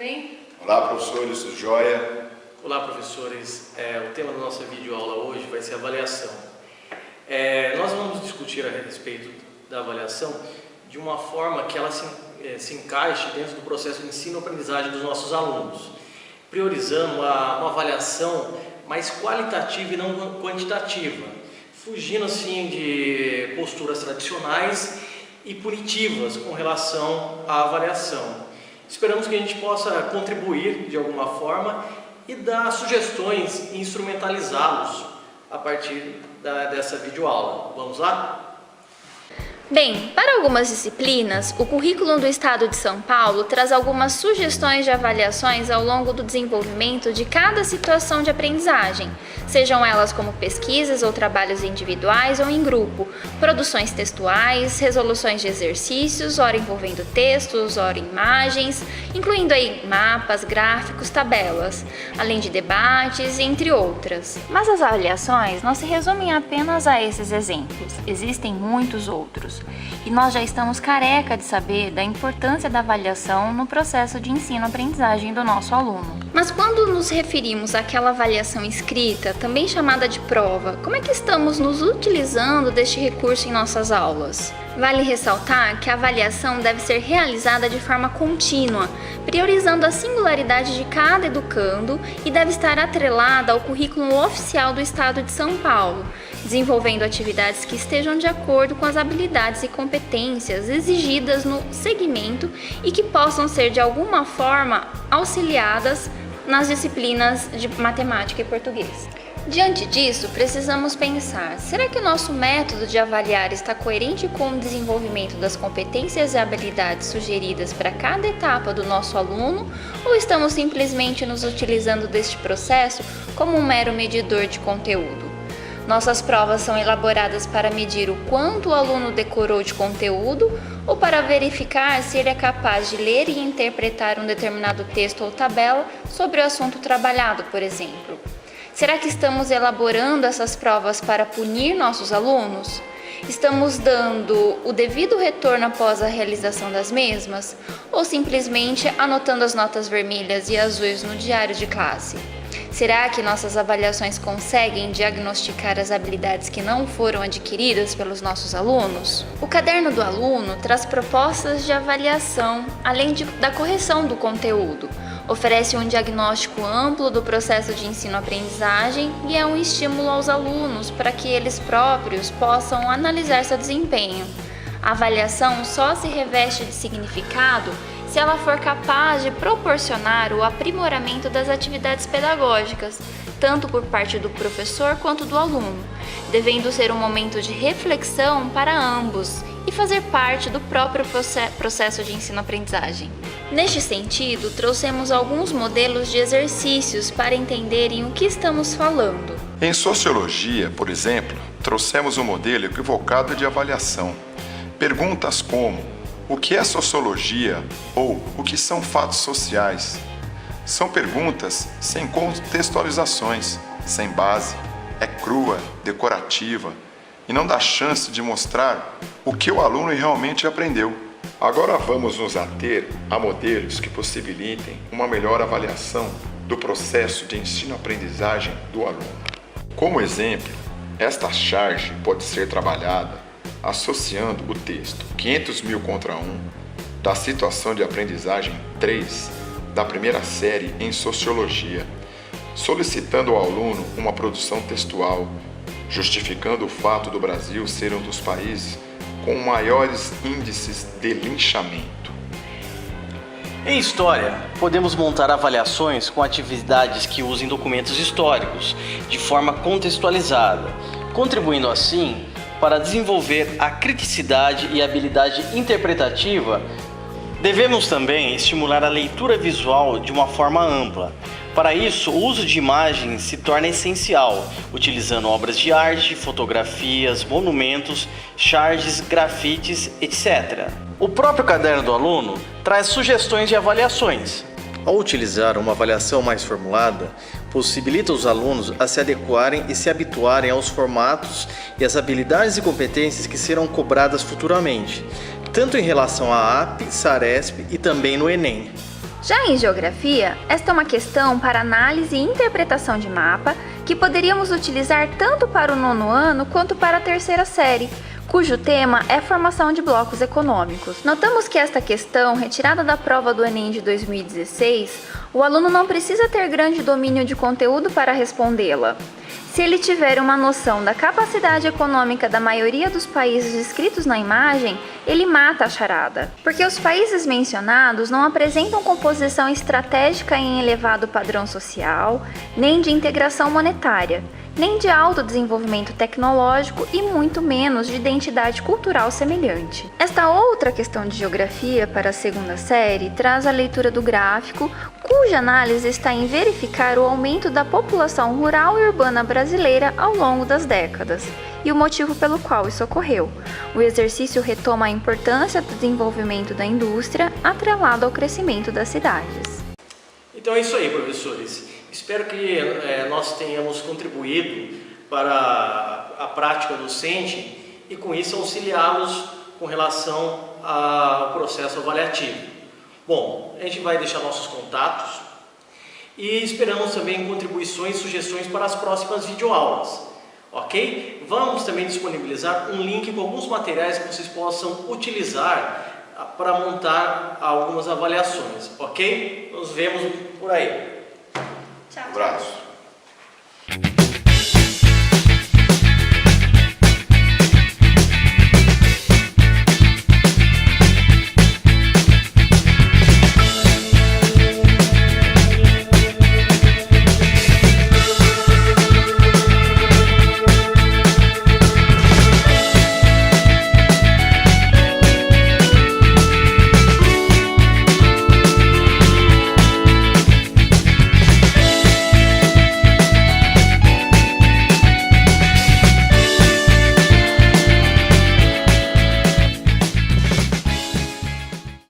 bem? Olá, professores, joia? Olá, professores. O tema da nossa videoaula hoje vai ser avaliação. Nós vamos discutir a respeito da avaliação de uma forma que ela se encaixe dentro do processo de ensino-aprendizagem dos nossos alunos, priorizando uma avaliação mais qualitativa e não quantitativa, fugindo assim de posturas tradicionais e punitivas com relação à avaliação. Esperamos que a gente possa contribuir de alguma forma e dar sugestões e instrumentalizá-los a partir dessa videoaula. Vamos lá? Bem, para algumas disciplinas, o currículo do Estado de São Paulo traz algumas sugestões de avaliações ao longo do desenvolvimento de cada situação de aprendizagem, sejam elas como pesquisas ou trabalhos individuais ou em grupo, produções textuais, resoluções de exercícios, ora envolvendo textos, ora imagens, incluindo aí mapas, gráficos, tabelas, além de debates, entre outras. Mas as avaliações não se resumem apenas a esses exemplos, existem muitos outros. E nós já estamos careca de saber da importância da avaliação no processo de ensino-aprendizagem do nosso aluno. Mas quando nos referimos àquela avaliação escrita, também chamada de prova, como é que estamos nos utilizando deste recurso em nossas aulas? Vale ressaltar que a avaliação deve ser realizada de forma contínua, priorizando a singularidade de cada educando e deve estar atrelada ao currículo oficial do Estado de São Paulo, desenvolvendo atividades que estejam de acordo com as habilidades e competências exigidas no segmento e que possam ser de alguma forma auxiliadas nas disciplinas de matemática e português. Diante disso, precisamos pensar, será que o nosso método de avaliar está coerente com o desenvolvimento das competências e habilidades sugeridas para cada etapa do nosso aluno, ou estamos simplesmente nos utilizando deste processo como um mero medidor de conteúdo? Nossas provas são elaboradas para medir o quanto o aluno decorou de conteúdo ou para verificar se ele é capaz de ler e interpretar um determinado texto ou tabela sobre o assunto trabalhado, por exemplo. Será que estamos elaborando essas provas para punir nossos alunos? Estamos dando o devido retorno após a realização das mesmas? Ou simplesmente anotando as notas vermelhas e azuis no diário de classe? Será que nossas avaliações conseguem diagnosticar as habilidades que não foram adquiridas pelos nossos alunos? O caderno do aluno traz propostas de avaliação, além da correção do conteúdo. Oferece um diagnóstico amplo do processo de ensino-aprendizagem e é um estímulo aos alunos para que eles próprios possam analisar seu desempenho. A avaliação só se reveste de significado se ela for capaz de proporcionar o aprimoramento das atividades pedagógicas, tanto por parte do professor quanto do aluno, devendo ser um momento de reflexão para ambos e fazer parte do próprio processo de ensino-aprendizagem. Neste sentido, trouxemos alguns modelos de exercícios para entenderem o que estamos falando. Em sociologia, por exemplo, trouxemos um modelo equivocado de avaliação. Perguntas como: o que é sociologia? Ou o que são fatos sociais? São perguntas sem contextualizações, sem base, é crua, decorativa e não dá chance de mostrar o que o aluno realmente aprendeu. Agora vamos nos ater a modelos que possibilitem uma melhor avaliação do processo de ensino-aprendizagem do aluno. Como exemplo, esta charge pode ser trabalhada associando o texto 500 mil contra 1 da situação de aprendizagem 3 da primeira série em Sociologia, solicitando ao aluno uma produção textual, justificando o fato do Brasil ser um dos países com maiores índices de linchamento. Em História, podemos montar avaliações com atividades que usem documentos históricos de forma contextualizada, contribuindo assim para desenvolver a criticidade e habilidade interpretativa. Devemos também estimular a leitura visual de uma forma ampla. Para isso, o uso de imagens se torna essencial, utilizando obras de arte, fotografias, monumentos, charges, grafites, etc. O próprio caderno do aluno traz sugestões de avaliações. Ao utilizar uma avaliação mais formulada, possibilita os alunos a se adequarem e se habituarem aos formatos e às habilidades e competências que serão cobradas futuramente, tanto em relação à AP, Saresp e também no Enem. Já em geografia, esta é uma questão para análise e interpretação de mapa que poderíamos utilizar tanto para o 9º ano quanto para a 3ª série, cujo tema é formação de blocos econômicos. Notamos que esta questão, retirada da prova do Enem de 2016, o aluno não precisa ter grande domínio de conteúdo para respondê-la. Se ele tiver uma noção da capacidade econômica da maioria dos países descritos na imagem, ele mata a charada. Porque os países mencionados não apresentam composição estratégica em elevado padrão social, nem de integração monetária, nem de alto desenvolvimento tecnológico e muito menos de identidade cultural semelhante. Esta outra questão de geografia para a 2ª série traz a leitura do gráfico, cuja análise está em verificar o aumento da população rural e urbana brasileira ao longo das décadas e o motivo pelo qual isso ocorreu. O exercício retoma a importância do desenvolvimento da indústria atrelado ao crescimento das cidades. Então é isso aí, professores. Espero que nós tenhamos contribuído para a prática docente e com isso auxiliá-los com relação ao processo avaliativo. Bom, a gente vai deixar nossos contatos e esperamos também contribuições e sugestões para as próximas videoaulas, ok? Vamos também disponibilizar um link com alguns materiais que vocês possam utilizar para montar algumas avaliações, ok? Nos vemos por aí. Tchau. Abraço.